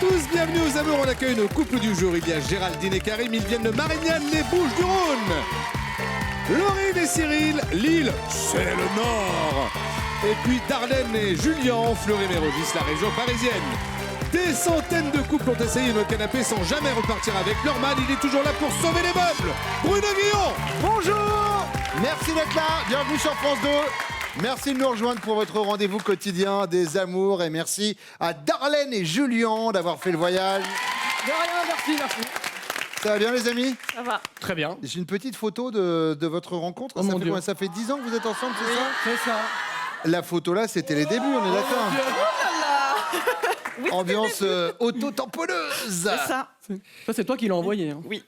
tous, bienvenue aux Amours. On accueille nos couples du jour. Il y a Géraldine et Karim, ils viennent de Marignane, les Bouches-du-Rhône. Laurine et Cyril, Lille, c'est le Nord. Et puis Darlène et Julien, Fleury-Mérogis, la région parisienne. Des centaines de couples ont essayé nos canapés sans jamais repartir avec. Leur man, il est toujours là pour sauver les meubles. Bruno Guillon. Bonjour. Merci d'être là. Bienvenue sur France 2. Merci de nous rejoindre pour votre rendez-vous quotidien des amours. Et merci à Darlène et Julien d'avoir fait le voyage. De rien, merci. Ça va bien les amis? Ça va. Très bien. J'ai une petite photo de votre rencontre. Oh mon Dieu. Ça fait 10 ans que vous êtes ensemble, c'est ça? C'est ça. La photo là, c'était les débuts, on est d'accord? Ambiance auto-tamponneuse. C'est ça. Ça, c'est toi qui l'as envoyé. Hein. Oui.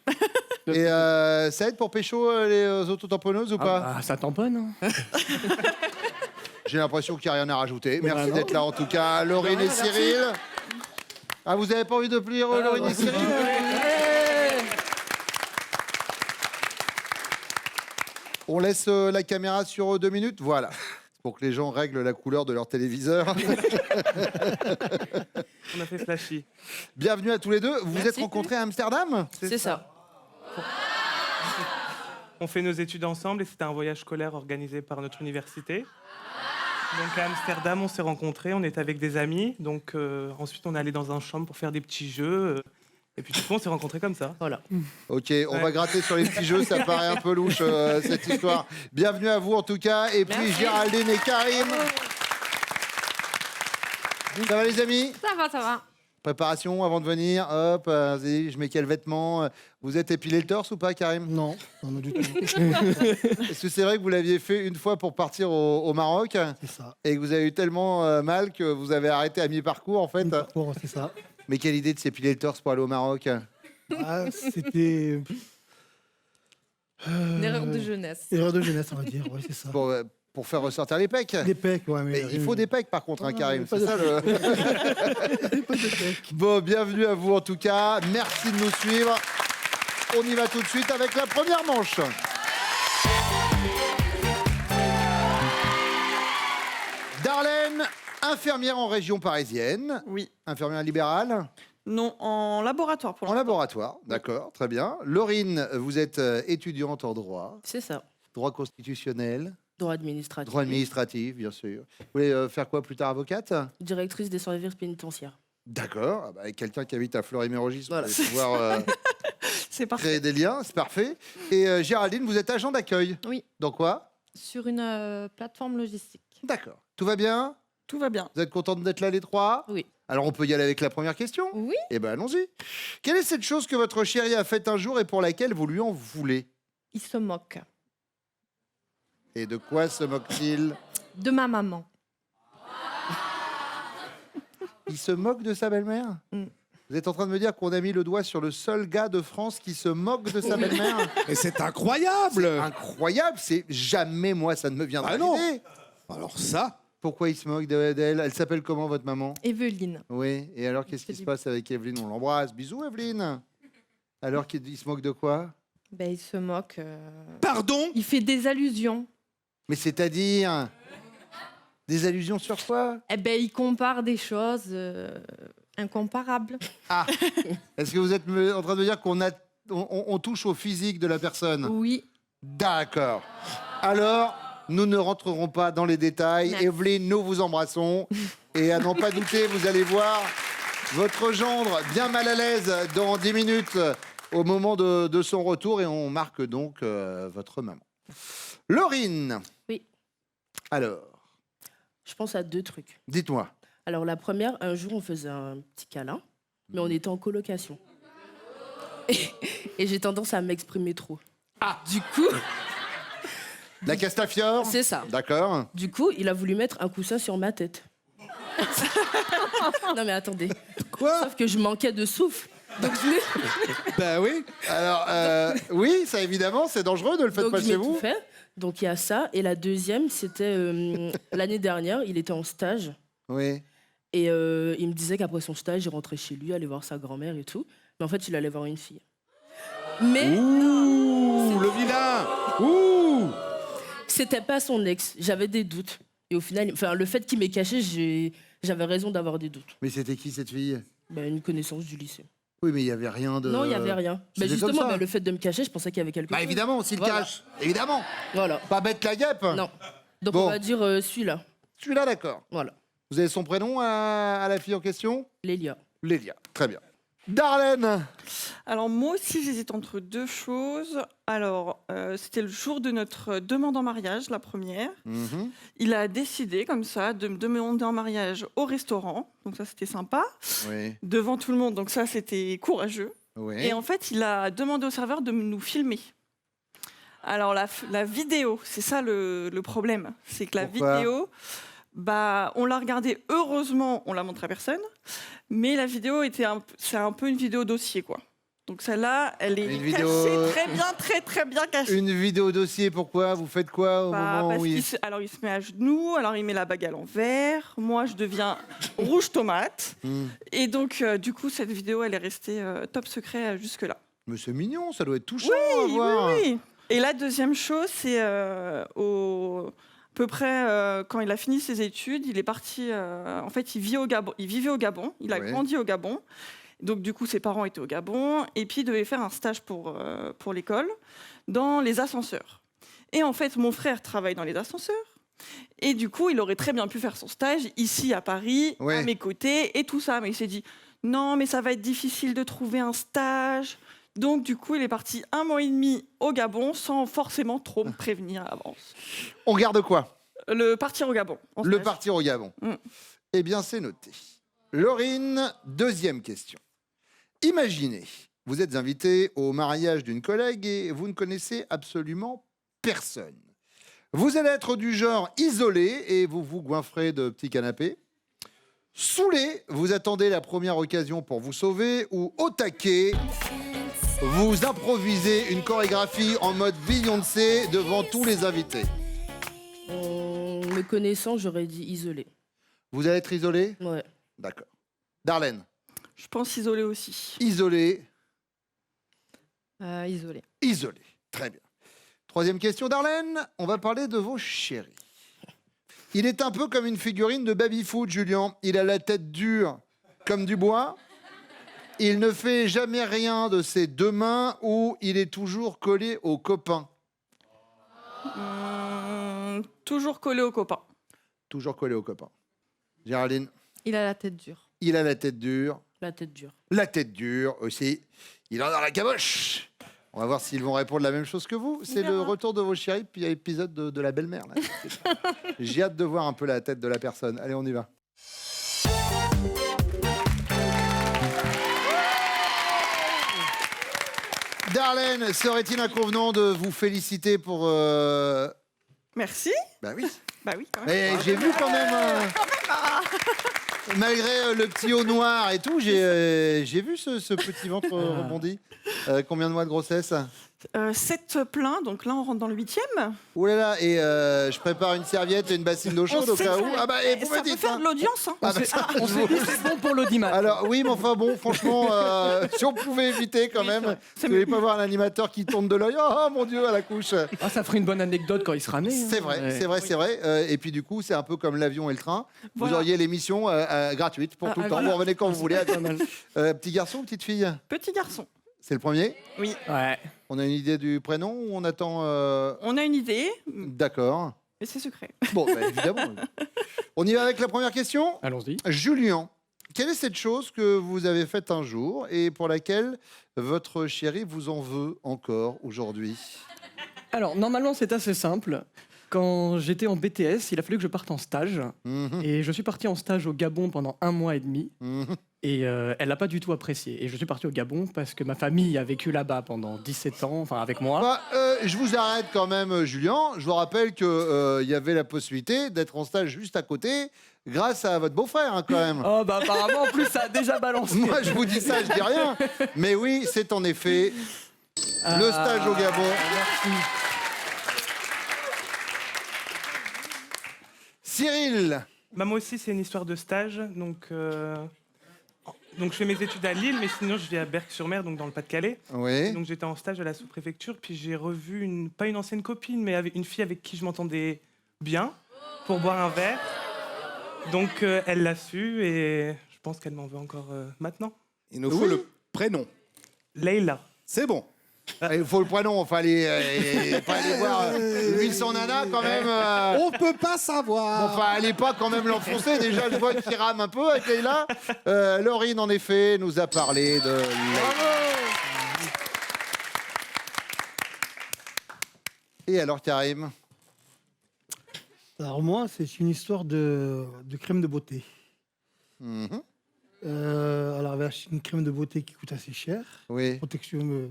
Et ça aide pour pécho les auto-tamponneuses ou pas? Ça tamponne. Hein. J'ai l'impression qu'il n'y a rien à rajouter. Mais Merci bah non. d'être là en tout cas. Laurine et Cyril. Ah, vous avez pas envie de plier Laurine et Cyril? On laisse la caméra sur 2 minutes. Voilà. C'est pour que les gens règlent la couleur de leur téléviseur. On a fait flashy. Bienvenue à tous les deux. Vous vous êtes rencontrés à Amsterdam? C'est ça. On fait nos études ensemble et c'était un voyage scolaire organisé par notre université. Donc à Amsterdam, on s'est rencontrés, on était avec des amis. Donc ensuite, on est allé dans un chambre pour faire des petits jeux. Et puis du coup, on s'est rencontrés comme ça. Voilà. Ok, on va gratter sur les petits jeux, ça paraît un peu louche cette histoire. Bienvenue à vous en tout cas. Et puis Merci. Géraldine et Karim. Ça va les amis? Ça va. Préparation avant de venir, hop, vas-y, je mets quel vêtement? Vous êtes épilé le torse ou pas, Karim? Non, du tout. Est-ce que c'est vrai que vous l'aviez fait une fois pour partir au Maroc C'est ça. et que vous avez eu tellement mal que vous avez arrêté à mi-parcours en fait? Bon, c'est ça. Mais quelle idée de s'épiler le torse pour aller au Maroc? Ah, c'était Une erreur de jeunesse. erreur de jeunesse, on va dire. Ouais, c'est ça. Pour faire ressortir les pecs? Des pecs, ouais. Mais il faut des pecs par contre, hein, Karim. pas C'est de- ça le... Pas de pecs. Bon, bienvenue à vous en tout cas. Merci de nous suivre. On y va tout de suite avec la première manche. Darlène, infirmière en région parisienne. Oui. Infirmière libérale. Non, en laboratoire pour En l'instant. laboratoire, d'accord, très bien. Laurine, vous êtes étudiante en droit, C'est ça. droit constitutionnel, Droit administratif. droit administratif, bien sûr. Vous voulez faire quoi plus tard, avocate? Directrice des services pénitentiaires. D'accord, ah bah, quelqu'un qui habite à Fleury-Mérogis, Voilà. vous allez pouvoir C'est parfait. créer des liens, c'est parfait. Et Géraldine, vous êtes agent d'accueil. Oui. Dans quoi? Sur une plateforme logistique. D'accord. Tout va bien? Tout va bien. Vous êtes contente d'être là les trois? Oui. Alors on peut y aller avec la première question? Oui. Eh ben allons-y. Quelle est cette chose que votre chéri a faite un jour et pour laquelle vous lui en voulez? Il se moque Et de quoi se moque-t-il? de ma maman. Il se moque de sa belle-mère? Mm. Vous êtes en train de me dire qu'on a mis le doigt sur le seul gars de France qui se moque de sa belle-mère? Et c'est incroyable. Incroyable, c'est jamais moi, ça ne me viendra Ah non. l'idée. Alors ça, Pourquoi il se moque d'elle? Elle s'appelle comment votre maman? Evelyne. Oui, et alors qu'est-ce qui se passe avec Evelyne? On l'embrasse. Bisous Evelyne. Alors qu'il se moque de quoi? Ben, il se moque. pardon. Il fait des allusions. Mais c'est-à-dire des allusions sur quoi? Eh ben, il compare des choses incomparables. Ah, est-ce que vous êtes en train de me dire on touche au physique de la personne? Oui. D'accord. Alors, nous ne rentrerons pas dans les détails. Merci. Evelyne, nous vous embrassons. Et à n'en pas douter, vous allez voir votre gendre bien mal à l'aise dans 10 minutes au moment de son retour. Et on marque donc votre maman. Laurine. Oui. Alors, Je pense à 2 trucs. dites-moi. Alors la première, un jour, on faisait un petit câlin, mais on était en colocation. Et j'ai tendance à m'exprimer trop. Ah. Du coup, La Castafiore? c'est ça. D'accord. Du coup, il a voulu mettre un coussin sur ma tête. Non mais attendez. Quoi? Sauf que je manquais de souffle. Donc je l'ai- Ben oui. Alors, oui, ça évidemment, c'est dangereux, ne le faites Donc, pas je chez vous. m'étouffais. Donc il y a ça. Et la deuxième, c'était l'année dernière, il était en stage. Oui. Et il me disait qu'après son stage, il rentrait chez lui, allait voir sa grand-mère et tout. Mais en fait, il allait voir une fille. Mais Ouh, le vilain. Ouh. c'était pas son ex. J'avais des doutes. Et au final, enfin, le fait qu'il m'ait caché, j'avais raison d'avoir des doutes. Mais c'était qui cette fille? Bah, une connaissance du lycée. Oui, mais il n'y avait rien de... Non, il n'y avait rien. Bah, c'était comme justement, ça. bah, le fait de me cacher, je pensais qu'il y avait quelque Bah chose. évidemment, s'il Voilà. cache. Évidemment. Voilà. Pas bête la guêpe. Non. Donc Bon. on va dire celui-là. Celui-là, d'accord. Voilà. Vous avez son prénom à la fille en question? Lélia. Lélia. Très bien. Darlène. Alors moi aussi j'hésite entre deux choses. Alors c'était le jour de notre demande en mariage, la première. Mhm. Il a décidé comme ça de me demander en mariage au restaurant, donc ça c'était sympa, Oui. devant tout le monde, donc ça c'était courageux. Oui. Et en fait il a demandé au serveur de nous filmer. Alors la vidéo, c'est ça le problème, c'est que la Pourquoi vidéo, bah on l'a regardée, heureusement on l'a montré à personne, mais la vidéo c'est un peu une vidéo dossier quoi. Donc celle-là, elle est Une cachée vidéo- très bien cachée. Une vidéo dossier, pourquoi? Vous faites quoi au Bah, moment parce où qu'il alors il se met à genoux, alors il met la bague à l'envers, moi je deviens rouge tomate, Hmm. et donc du coup cette vidéo elle est restée top secret jusque là. Mais c'est mignon, ça doit être touchant à voir. Oui. Et la deuxième chose, c'est à peu près quand il a fini ses études, il est parti. En fait, il vivait au Gabon. Il a Ouais. grandi au Gabon. Donc, du coup, ses parents étaient au Gabon. Et puis, il devait faire un stage pour l'école dans les ascenseurs. Et en fait, mon frère travaille dans les ascenseurs. Et du coup, il aurait très bien pu faire son stage ici à Paris, Ouais. à mes côtés, et tout ça. Mais il s'est dit, non, mais ça va être difficile de trouver un stage. Donc, du coup, il est parti 1 mois et demi au Gabon sans forcément trop me prévenir à l'avance. On garde quoi? Le partir au Gabon. en Le stage. partir au Gabon. Mm. Eh bien, c'est noté. Laurine, deuxième question. Imaginez, vous êtes invité au mariage d'une collègue et vous ne connaissez absolument personne. Vous allez être du genre isolé et vous vous goinfrez de petits canapés. Saoulé, vous attendez la première occasion pour vous sauver ou au taquet, vous improvisez une chorégraphie en mode Beyoncé devant tous les invités. Me connaissant, j'aurais dit isolé. Vous allez être isolé? Ouais. D'accord. Darlène, Je pense isolé aussi. isolé, Isolé. isolé. Très bien. Troisième question, Darlène. On va parler de vos chéris. Il est un peu comme une figurine de baby-foot, Julien. Il a la tête dure comme du bois. Il ne fait jamais rien de ses deux mains ou il est toujours collé aux copains. Toujours collé aux copains. Toujours collé aux copains. Géraldine, Il a la tête dure. il a la tête dure. La tête dure. La tête dure aussi. Il en a la caboche. On va voir s'ils vont répondre la même chose que vous. C'est le retour de vos chéris, puis il y a l'épisode de la belle-mère. là. J'ai hâte de voir un peu la tête de la personne. Allez, on y va. Darlène, serait-il inconvenant de vous féliciter pour... Merci. Bah oui. Bah oui, quand même. Mais j'ai vu quand même... Malgré le petit haut noir et tout, j'ai vu ce petit ventre rebondi. Combien de mois de grossesse? 7 pleins, donc là on rentre dans le 8e. Ouh là là, et je prépare une serviette et une bassine d'eau chaude au cas où. Ah bah, et vous ça me peut dites, faire hein. de l'audience. Hein. Ah bah, ça, On je s'est vous- dit c'est bon pour l'audimat. Alors oui, mais enfin bon, franchement, si on pouvait éviter quand même, C'est vous voulez pas voir un animateur qui tourne de l'œil. Oh mon Dieu, à la couche. Ah, ça ferait une bonne anecdote quand il sera né. hein. C'est vrai, Ouais. c'est vrai, c'est vrai. Et puis du coup, c'est un peu comme l'avion et le train. Vous Voilà. auriez l'émission gratuite pour tout le temps. voilà. Vous revenez quand vous voulez. Pas mal. Petit garçon, petite fille? Petit garçon. C'est le premier? Oui. Ouais. On a une idée du prénom ou on attend On a une idée, D'accord. mais c'est secret. Bon, bah, évidemment. On y va avec la première question. Allons-y. Julien, quelle est cette chose que vous avez faite un jour et pour laquelle votre chéri vous en veut encore aujourd'hui? Alors, normalement, c'est assez simple. Quand j'étais en BTS, il a fallu que je parte en stage. Mhm, Et je suis parti en stage au Gabon pendant 1 mois et demi. mhm. Et elle n'a pas du tout apprécié. Et je suis parti au Gabon parce que ma famille a vécu là-bas pendant 17 ans, enfin avec moi. Bah, je vous arrête quand même, Julien. Je vous rappelle qu'il y avait la possibilité d'être en stage juste à côté grâce à votre beau-frère, hein, quand même. Oh bah apparemment, en plus, ça a déjà balancé. Moi, je vous dis ça, je dis rien. Mais oui, c'est en effet le stage au Gabon. Merci. Cyril, Bah, moi aussi, c'est une histoire de stage. Donc je fais mes études à Lille, mais sinon je vis à Berck-sur-Mer, donc dans le Pas-de-Calais. oui. Donc j'étais en stage à la sous-préfecture, puis j'ai revu pas une ancienne copine, mais une fille avec qui je m'entendais bien pour boire un verre. Donc elle l'a su et je pense qu'elle m'en veut encore maintenant. Il nous faut le prénom. Leïla. C'est bon. Il faut le prénom, enfin, pas aller voir 800 nanas quand même. On peut pas savoir. Enfin, allez pas quand même l'enfoncer. Déjà, je vois qu'il rame un peu avec Leïla. Laurine, en effet, nous a parlé de Leïla. Et alors, Karim? Alors moi, c'est une histoire de crème de beauté. Mhm. Alors, c'est une crème de beauté qui coûte assez cher. Oui. Protection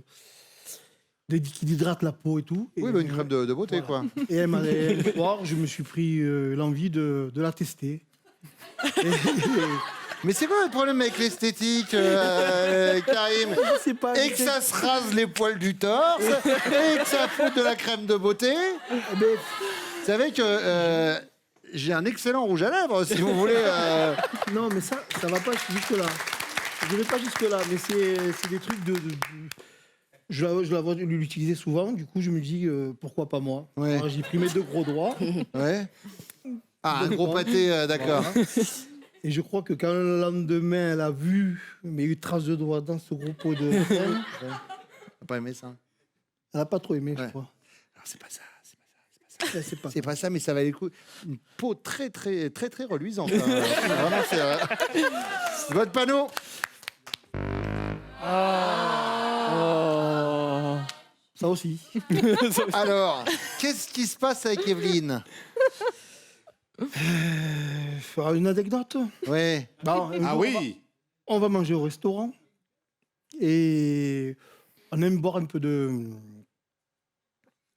qui hydrate la peau et tout. Oui, bah, une crème de beauté, voilà. quoi. Et un soir, je me suis pris l'envie de la tester. Mais c'est quoi le problème avec l'esthétique, Karim? Je sais pas. Et que ça se rase les poils du torse, et que ça fout de la crème de beauté. Mais Vous savez que j'ai un excellent rouge à lèvres, si vous voulez. non, mais ça va pas jusque-là. Je vais pas jusque-là, mais c'est des trucs je la vois l'utiliser souvent, du coup je me dis pourquoi pas moi. Ouais. Alors, j'ai pris mes 2 gros doigts. Ouais. Ah, un gros pâté, d'accord. Voilà. Et je crois que quand le lendemain elle a vu mes traces de doigts dans ce gros pot de crème, T'as pas aimé ça? elle a pas trop aimé, je Ouais. crois. Alors, c'est pas ça. Ouais, c'est pas C'est pas ça, mais ça valait le coup. Une peau très, très, très, très reluisante. Hein. Vraiment, c'est votre panneau. ça aussi. Alors, qu'est-ce qui se passe avec Evelyne? Faire une anecdote. Ouais. Bon, Ah oui. On va manger au restaurant et on aime boire un peu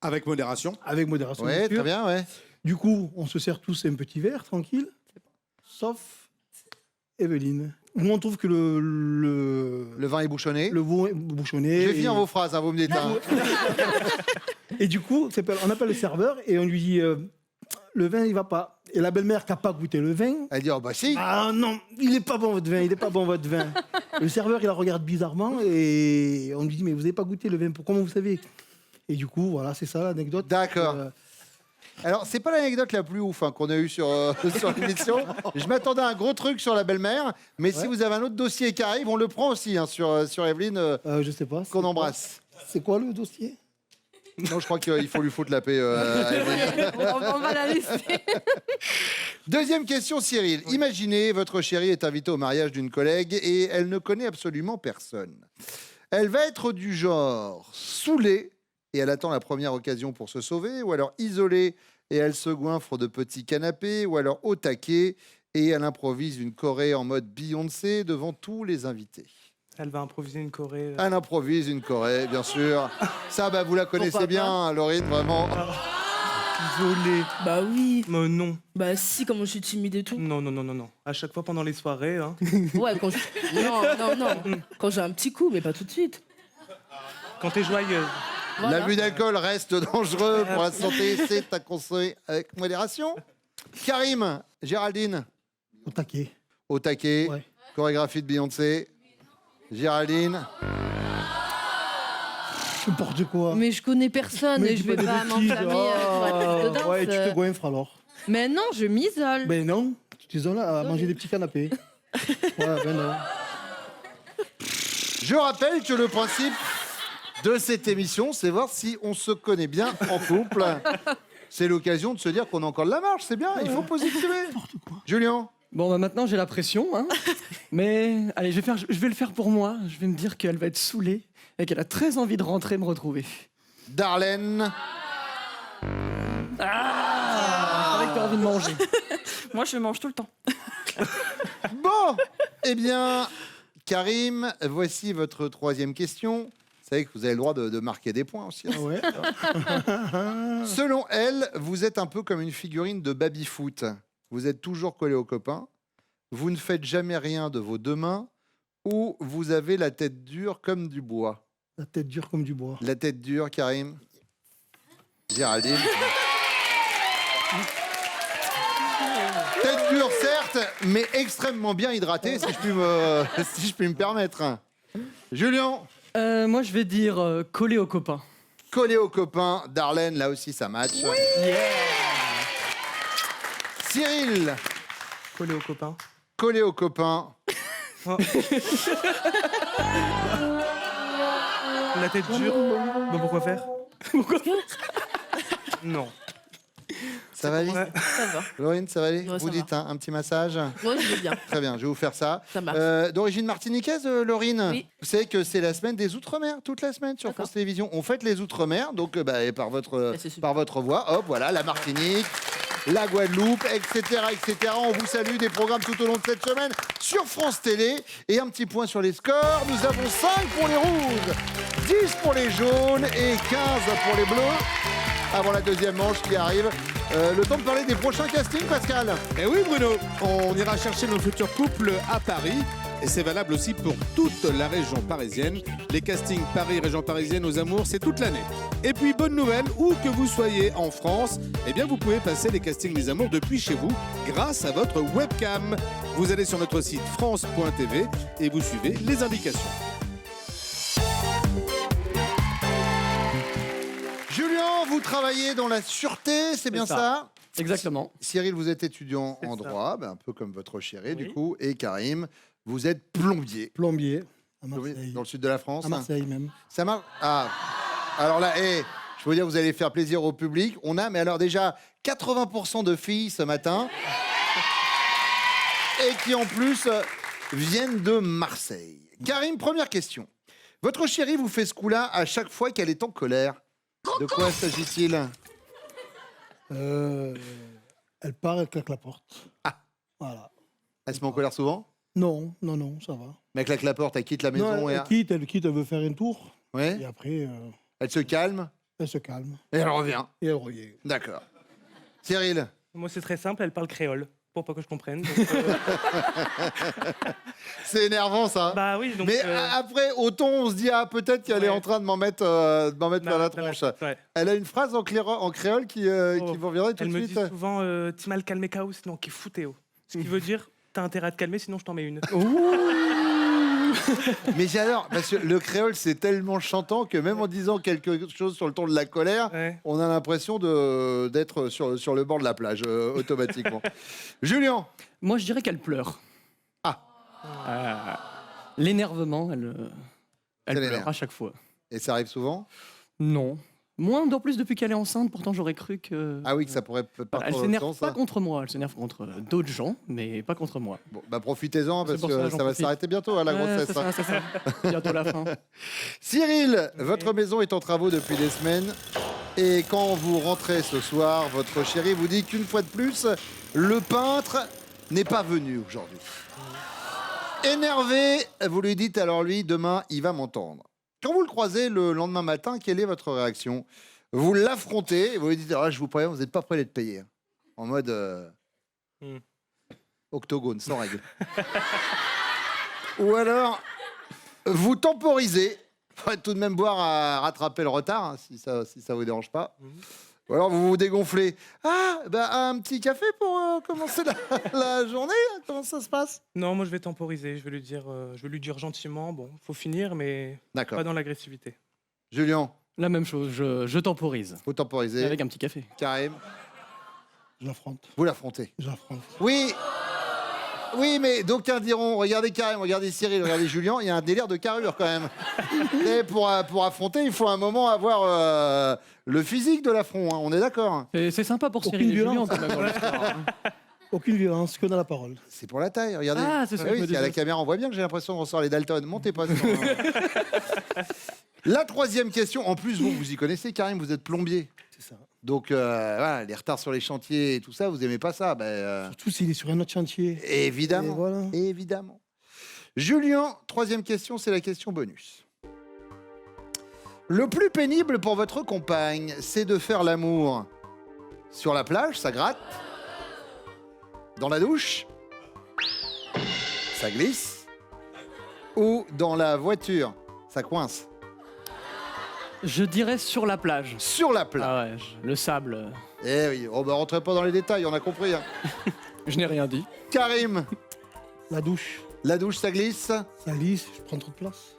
Avec modération. avec modération. Ouais, bien sûr. très bien, ouais. Du coup, on se sert tous un petit verre, tranquille, sauf Evelyne. Nous, on trouve que Le vin est bouchonné. le veau est bouchonné. Je vais finir vos phrases, hein, vous me dites. Hein. Et du coup, on appelle le serveur et on lui dit le vin, il va pas. Et la belle-mère qui n'a pas goûté le vin. Elle dit, oh bah si. Ah non, il est pas bon votre vin, il est pas bon votre vin. Le serveur, il la regarde bizarrement et on lui dit mais vous n'avez pas goûté le vin, comment vous savez? Et du coup, voilà, c'est ça l'anecdote. D'accord. Alors, c'est pas l'anecdote la plus ouf hein, qu'on a eue sur l'émission. Je m'attendais à un gros truc sur la belle-mère, mais si vous avez un autre dossier qui arrive, on le prend aussi hein, sur Evelyne, Je sais pas. qu'on embrasse. C'est quoi le dossier? Non, je crois qu'il faut lui foutre la paix à Evelyne. On va la laisser. Deuxième question, Cyril. Imaginez, votre chérie est invitée au mariage d'une collègue et elle ne connaît absolument personne. Elle va être du genre saoulée et elle attend la première occasion pour se sauver, ou alors isolée et elle se goinfre de petits canapés, ou alors au taquet et elle improvise une choré en mode Beyoncé devant tous les invités. Elle va improviser une choré. Elle improvise une choré, bien sûr. Ça, bah, vous la connaissez Pourquoi bien, hein, Laurine, vraiment. Isolée. Bah oui. Mais non. Bah si, comment je suis timide et tout. Non. À chaque fois pendant les soirées. Hein. Ouais, quand je... Non. Quand j'ai un petit coup, mais pas tout de suite. Quand t'es joyeuse. Voilà. L'abus d'alcool reste dangereux pour la santé, c'est à conseiller avec modération. Karim, Géraldine, Au taquet. au taquet, Ouais. chorégraphie de Beyoncé. Géraldine, N'importe quoi. Mais je connais personne Mais et je dis vais des pas bêtises. m'enflammer sur la piste de danse. Ouais, tu te goinfres alors. Mais non, je m'isole. Ben non, tu t'isoles à manger des petits canapés. Ouais, ben non. je rappelle que le principe de cette émission, c'est voir si on se connaît bien en couple. C'est l'occasion de se dire qu'on a encore de la marge, c'est bien, il faut positiver. Julien, Bon, bah maintenant j'ai la pression, hein. Mais allez, je vais le faire pour moi. Je vais me dire qu'elle va être saoulée et qu'elle a très envie de rentrer me retrouver. Darlene, Avec envie de manger. Moi, je mange tout le temps. bon, eh bien, Karim, voici votre troisième question. Vous savez que vous avez le droit de marquer des points aussi. hein. Ah ouais. Selon elle, vous êtes un peu comme une figurine de baby-foot. Vous êtes toujours collé aux copains, vous ne faites jamais rien de vos deux mains, ou vous avez la tête dure comme du bois. La tête dure comme du bois. La tête dure, Karim. Géraldine. Tête dure, certes, mais extrêmement bien hydratée, si je puis me permettre. Julien, Moi, je vais dire coller aux copains. collé aux copains. Darlene, là aussi, ça match. Cyril, Collé aux copains. Collé aux copains. Oh. La tête dure. Bah, pourquoi faire? Non. Ça va aller Ouais. Ça va. Laurine, ça va aller Ouais, Vous ça dites un petit massage. Moi, je vais bien. Très bien, je vais vous faire ça. Ça marche. D'origine martiniquaise, Laurine. Oui. Vous savez que c'est la semaine des Outre-mer, toute la semaine sur D'accord. France Télévisions. On fête les Outre-mer, donc et par votre c'est super. par votre voix, hop, voilà, la Martinique, la Guadeloupe, etc., etc. On vous salue des programmes tout au long de cette semaine sur France Télé. Et un petit point sur les scores. Nous avons 5 pour les rouges, 10 pour les jaunes et 15 pour les bleus. Avant la deuxième manche qui arrive. Le temps de parler des prochains castings, Pascal. Et oui, Bruno, on ira chercher nos futurs couples à Paris. Et c'est valable aussi pour toute la région parisienne. Les castings Paris, région parisienne aux amours, c'est toute l'année. Et puis, bonne nouvelle, où que vous soyez en France, eh bien, vous pouvez passer les castings des amours depuis chez vous grâce à votre webcam. Vous allez sur notre site france.tv et vous suivez les indications. Julien, vous travaillez dans la sûreté, c'est bien ça? Exactement. Cyril, vous êtes étudiant C'est en ça. droit, un peu comme votre chéri du Oui. coup. Et Karim, vous êtes plombier. Plombier à Marseille. Dans le sud de la France. À Marseille même. Ça marche. Ah, alors là, je veux dire, vous allez faire plaisir au public. On a, mais alors déjà, 80% de filles ce matin. Et qui en plus viennent de Marseille. Karim, première question. Votre chérie vous fait ce coup-là à chaque fois qu'elle est en colère. De quoi s'agit-il? Elle part, elle claque la porte. Ah. Voilà. Elle se met en colère souvent? Non, ça va. Mais elle claque la porte, elle quitte la maison Non, et... elle quitte, elle veut faire un tour. Ouais. Et après, Elle se calme elle se calme. et elle revient. Et elle revient. D'accord. Cyril? Moi, c'est très simple, elle parle créole. Pour pas que je comprenne. Donc, C'est énervant ça. bah oui, donc. Mais après, au ton, on se dit, ah, peut-être qu'elle est Ouais. en train de m'en mettre, plein la tronche. Ouais. Elle a une phrase en créole qui vous reviendrait tout Elle de me suite. dit souvent t'es mal calmé chaos, sinon qui foutéo. Ce qui veut dire t'as intérêt à te calmer, sinon je t'en mets une. Mais j'adore, parce que le créole, c'est tellement chantant que même en disant quelque chose sur le ton de la colère, Ouais. on a l'impression d'être sur le bord de la plage, automatiquement. Julien? Moi, je dirais qu'elle pleure. Ah. L'énervement, elle Ça l'énerve. pleure à chaque fois. Et ça arrive souvent? Non. Moins d'en plus depuis qu'elle est enceinte, pourtant j'aurais cru que... Ah oui, que ça pourrait partir Elle dans l'autre s'énerve sens, pas ça. contre moi, elle s'énerve contre d'autres gens, mais pas contre moi. Bon, bah profitez-en, parce pour ça, que j'en ça va profite. s'arrêter bientôt, à la Ouais, grossesse. c'est ça, c'est ça. Bientôt la fin. Cyril, votre maison est en travaux depuis des semaines. Et quand vous rentrez ce soir, votre chérie vous dit qu'une fois de plus, le peintre n'est pas venu aujourd'hui. Énervé, vous lui dites alors lui, demain, il va m'entendre. Quand vous le croisez le lendemain matin, quelle est votre réaction? Vous l'affrontez et vous lui dites, ah, je vous préviens, vous n'êtes pas prêt d'être payé. En mode octogone, sans règle. Ou alors, vous temporisez. Faudrait tout de même boire à rattraper le retard, hein, si ça vous dérange pas. Ou alors vous vous dégonflez. Ah, bah, un petit café pour commencer la journée. Comment ça se passe? Non, moi je vais temporiser, je vais lui dire gentiment, bon, faut finir, mais D'accord. pas dans l'agressivité. Julien, La même chose, je temporise. vous temporisez. Avec un petit café. Karim, Je l'affronte. vous l'affrontez. Je l'affronte. Oui. Oui, mais d'aucuns diront, regardez Karim, regardez Cyril, regardez Julien, il y a un délire de carrure quand même. Et pour affronter, il faut un moment avoir le physique de l'affront, hein, on est d'accord. Et c'est sympa pour Aucune Cyril et Julien violence. quand même dans l'histoire, hein. Aucune violence, que dans la parole. C'est pour la taille, regardez. Ah, c'est ça que je oui, me si à la disais. caméra, on voit bien que j'ai l'impression qu'on sort les Dalton. Montez pas. La troisième question, en plus, vous y connaissez, Karim, vous êtes plombier. C'est ça. Donc, voilà, les retards sur les chantiers et tout ça, vous aimez pas ça? Surtout s'il est sur un autre chantier. Évidemment. Et voilà. Évidemment. Julien, troisième question, c'est la question bonus. Le plus pénible pour votre compagne, c'est de faire l'amour sur la plage, ça gratte. Dans la douche, ça glisse. Ou dans la voiture, ça coince. Je dirais sur la plage. Sur la plage. Ah ouais, le sable, Eh oui, on ne rentrez pas dans les détails, on a compris. Hein. je n'ai rien dit. Karim, La douche, la douche, ça glisse. ça lisse, je prends trop de place.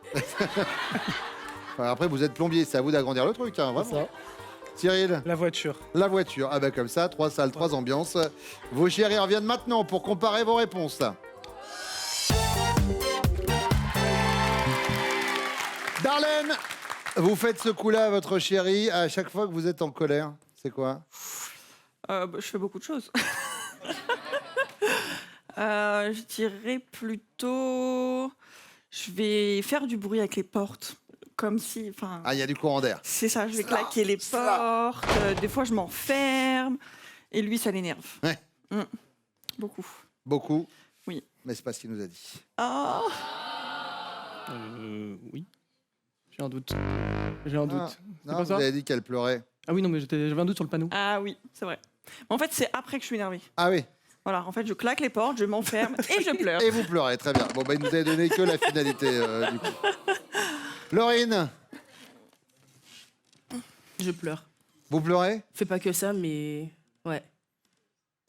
Enfin, après, vous êtes plombier, c'est à vous d'agrandir le truc, hein, C'est vraiment. ça. Cyril? La voiture. La voiture. Ah ben comme ça, 3 salles, 3 ambiances. Vos chéris reviennent maintenant pour comparer vos réponses. Darlene, vous faites ce coup-là à votre chéri à chaque fois que vous êtes en colère. C'est quoi? Je fais beaucoup de choses. Je dirais plutôt... Je vais faire du bruit avec les portes. Comme si... Ah, il y a du courant d'air. C'est ça, je vais claquer les portes. Des fois, je m'enferme. Et lui, ça l'énerve. Ouais. Beaucoup. Beaucoup? Oui. Mais c'est pas ce qu'il nous a dit. Ah. Oui. J'ai un doute. J'ai un doute. Ah, C'est non, pas vous ça avez dit qu'elle pleurait. Ah oui, non, mais j'avais un doute sur le panneau. Ah oui, c'est vrai. Mais en fait, c'est après que je suis énervée. Ah oui. Voilà, en fait, je claque les portes, je m'enferme et je pleure. Et vous pleurez, très bien. Bon, bah, il nous a donné que la finalité, du coup. Laurine, Je pleure. vous pleurez? Fais pas que ça, mais ouais.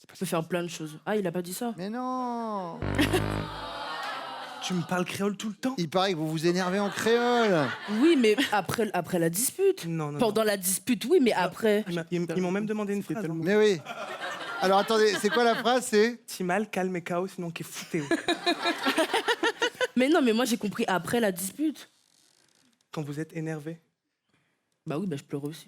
Je peux faire plein de choses. Ah, il a pas dit ça. Mais non! Tu me parles créole tout le temps? Il paraît que vous vous énervez en créole. Oui, mais après la dispute. Non, non. Pendant la dispute, oui, mais après. Ils m'ont même demandé une phrase. Hein. Mais oui. Alors attendez, c'est quoi la phrase? C'est Timal, calme et chaos, sinon qu'est fouté. Mais non, mais moi j'ai compris après la dispute. Quand vous êtes énervé. Bah oui, bah je pleure aussi.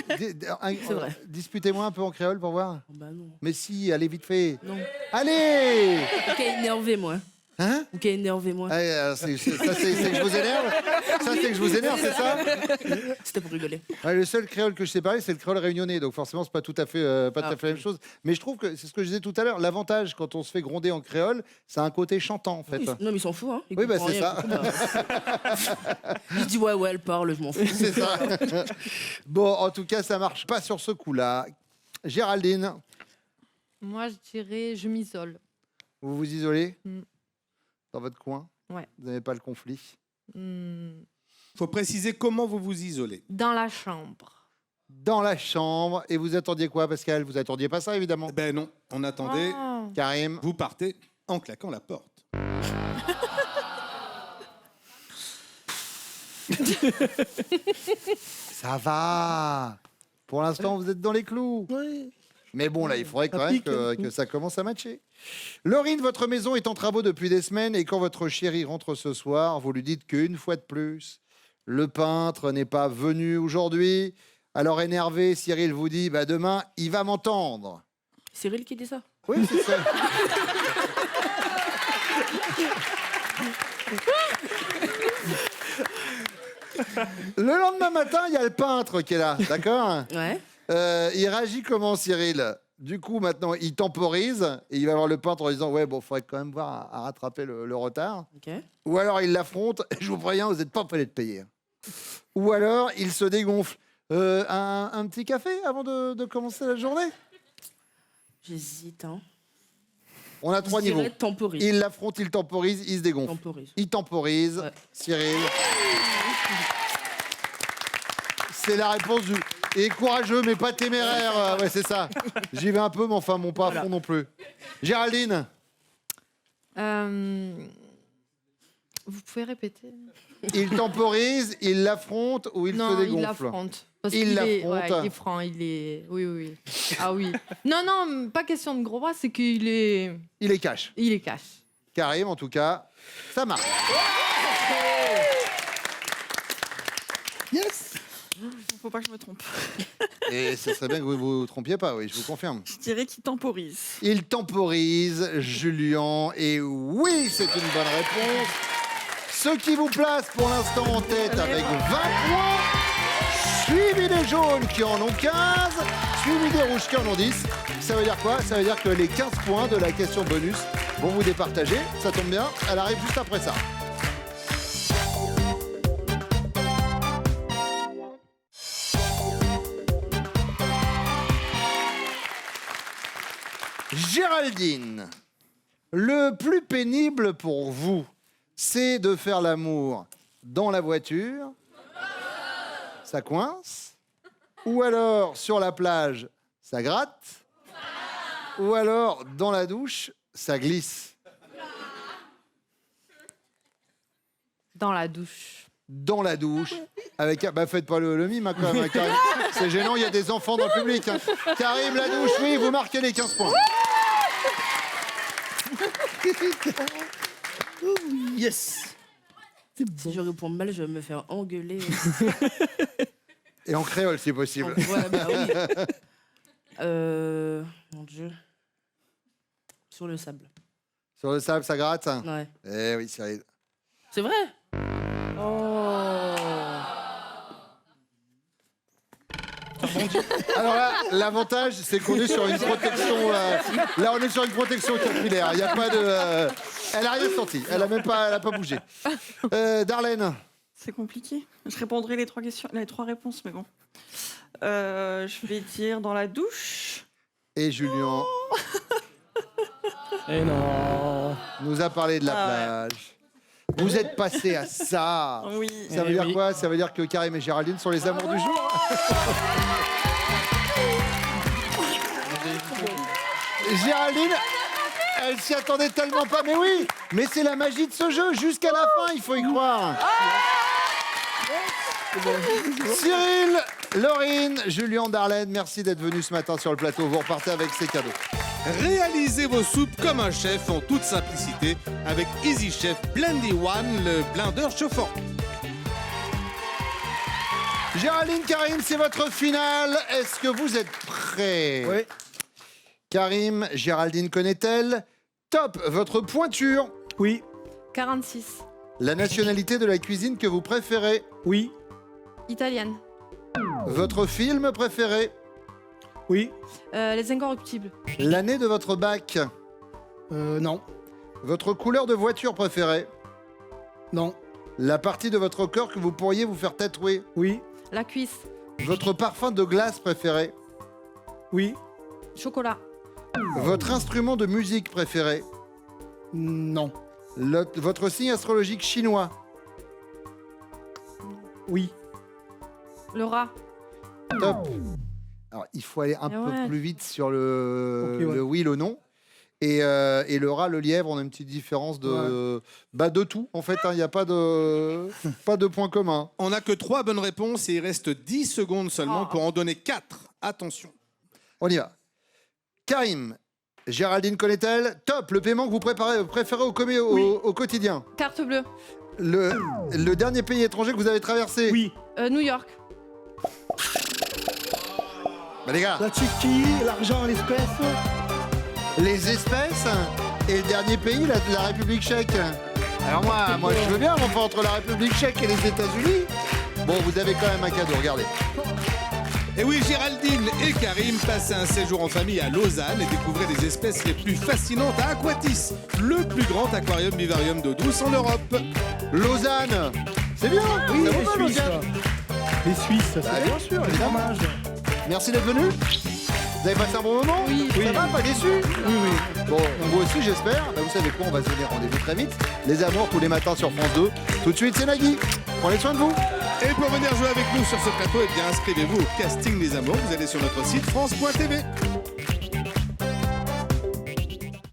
c'est vrai. Disputez-moi un peu en créole pour voir. Oh, bah non. Mais si, allez vite fait. Non. Allez! Ok, énervé moi. Hein? Ok, énervé moi. Ah, ça c'est que je vous énerve? Ça c'est que je vous énerve, c'est ça? C'était pour rigoler. Ouais, le seul créole que je sais parler, c'est le créole réunionnais, donc forcément c'est pas tout à fait, tout à fait la même chose. Mais je trouve que c'est ce que je disais tout à l'heure. L'avantage quand on se fait gronder en créole, c'est un côté chantant en fait. Non, mais il s'en fout, hein. Il Oui, bah comprend c'est rien, ça. Il dit ouais, elle parle, je m'en fous. C'est ça. Bon, en tout cas, ça marche pas sur ce coup-là. Géraldine, Moi, je dirais, je m'isole. vous vous isolez Mm. dans votre coin? Ouais. Vous n'avez pas le conflit? Faut préciser comment vous vous isolez. Dans la chambre. Dans la chambre. Et vous attendiez quoi, Pascal? Vous attendiez pas ça, évidemment. Ben non, on attendait. Ah. Karim, Vous partez en claquant la porte. ça va. Pour l'instant, vous êtes dans les clous. Ouais. Mais bon, là, il faudrait quand Ça même pique, hein. que ça commence à matcher. Laurine, votre maison est en travaux depuis des semaines et quand votre chéri rentre ce soir, vous lui dites qu'une fois de plus, le peintre n'est pas venu aujourd'hui. Alors énervé, Cyril vous dit, bah demain, il va m'entendre. Cyril qui dit ça. Oui, c'est ça. Le lendemain matin, il y a le peintre qui est là, d'accord? Ouais. Il réagit comment, Cyril? Du coup, maintenant, il temporise et il va voir le peintre en disant ouais, bon, faudrait quand même voir à rattraper le retard. Ok. Ou alors il l'affronte. Je vous préviens, vous n'êtes pas prêts de payer. Ou alors il se dégonfle. Un petit café avant de commencer la journée? J'hésite, hein. On a 3 Je dirais niveaux. temporise. Il l'affronte, il temporise, il se dégonfle. Temporise. Il temporise. Ouais. Cyril. C'est la réponse du. Et courageux, mais pas téméraire. Ouais, c'est ça. J'y vais un peu, mais enfin, mon pas à fond non plus. Géraldine. Vous pouvez répéter? Il temporise, il l'affronte ou il se Non, dégonfle? il l'affronte. Parce Il qu'il est, l'affronte. ouais, il est franc, il est... Oui, oui, oui. Ah oui. Non, non, pas question de gros bras, c'est qu'il est... Il est cash. Il est cash. Karim, en tout cas, ça marche. Yes. Faut pas que je me trompe. Et ce serait bien que vous vous trompiez pas, oui, je vous confirme. Je dirais qu'il temporise. Il temporise, Julien, et oui, c'est une bonne réponse. Ce qui vous place pour l'instant en tête avec 20 points, suivi des jaunes qui en ont 15, suivi des rouges qui en ont 10. Ça veut dire quoi? Ça veut dire que les 15 points de la question bonus vont vous départager. Ça tombe bien, elle arrive juste après ça. Géraldine, le plus pénible pour vous, c'est de faire l'amour dans la voiture, ça coince, ou alors sur la plage, ça gratte, ou alors dans la douche, ça glisse. Dans la douche. dans la douche avec... Bah faites pas le mime hein, quand même, hein, Karim. C'est gênant, il y a des enfants dans le public. Hein. Karim, la douche, oui, vous marquez les 15 points. Yes. C'est Si bon. je réponds mal, je vais me faire engueuler. Et en créole, si possible. Ouais, bah oui. Mon Dieu. Sur le sable. Sur le sable, ça gratte. Ouais. Eh oui, Cyril. C'est vrai? Oh. Alors là, l'avantage, c'est qu'on est sur une protection. Là, on est sur une protection capillaire. Il y a pas de. Elle a rien senti. Elle a même pas, elle a pas bougé. Darlene. C'est compliqué. Je répondrai les 3 questions, les 3 réponses, mais bon. Je vais dire dans la douche. Et Julien Et non. nous a parlé de la Ah plage. Vous êtes passé à ça. Oui. Ça veut Eh dire oui. quoi? Ça veut dire que Karim et Géraldine sont les amours du jour. Géraldine, elle s'y attendait tellement pas. Mais oui, mais c'est la magie de ce jeu. Jusqu'à la fin, il faut y croire. Cyril, Laurine, Julien, Darlene, merci d'être venus ce matin sur le plateau. Vous repartez avec ces cadeaux. Réalisez vos soupes comme un chef en toute simplicité avec Easy Chef Blendy One, le blender chauffant. Géraldine, Karim, c'est votre finale. Est-ce que vous êtes prêts? Oui. Karim, Géraldine connaît-elle? Top, votre pointure. Oui. 46. La nationalité de la cuisine que vous préférez. Oui. Italienne. Votre film préféré. Oui. Les Incorruptibles. L'année de votre bac. Non. Votre couleur de voiture préférée. Non. La partie de votre corps que vous pourriez vous faire tatouer. Oui. La cuisse. Votre parfum de glace préféré. Oui. Chocolat. Votre instrument de musique préféré. Non. Votre signe astrologique chinois. Oui. Le rat. Top. Alors, il faut aller un Eh peu ouais. plus vite sur le, Ok, ouais. le oui, le non. Et le rat, le lièvre, on a une petite différence de, de tout. En fait, il n'y a pas de, pas de point commun. On n'a que 3 bonnes réponses et il reste 10 secondes seulement Oh. pour en donner 4. Attention. On y va. Karim, Géraldine connaît-elle? Top, le paiement que vous préférez au quotidien. Carte bleue. Le dernier pays étranger que vous avez traversé. Oui. New York. Bah, les gars, La Tchéquie, l'argent en espèces. les espèces et le dernier pays, la République tchèque. Alors moi je veux bien, mais enfin, entre la République tchèque et les États-Unis. Bon, vous avez quand même un cadeau, regardez. Et oui, Géraldine et Karim passaient un séjour en famille à Lausanne et découvraient les espèces les plus fascinantes à Aquatis, le plus grand aquarium vivarium d'eau douce en Europe. Lausanne, c'est bien. Oui, ça vaut les pas, Suisses. Lausanne. là. Les Suisses, ça Bah, c'est bien sûr, les évidemment. fromages. Merci d'être venu. Vous avez passé un bon moment? Oui. Ça va, pas déçu? Oui, oui. Bon, vous aussi j'espère. Bah, vous savez quoi, on va se donner rendez-vous très vite. Les amours tous les matins sur France 2. Tout de suite, c'est Nagui. Prenez soin de vous. Et pour venir jouer avec nous sur ce plateau, eh bien inscrivez-vous au casting des amours. Vous allez sur notre site France.tv.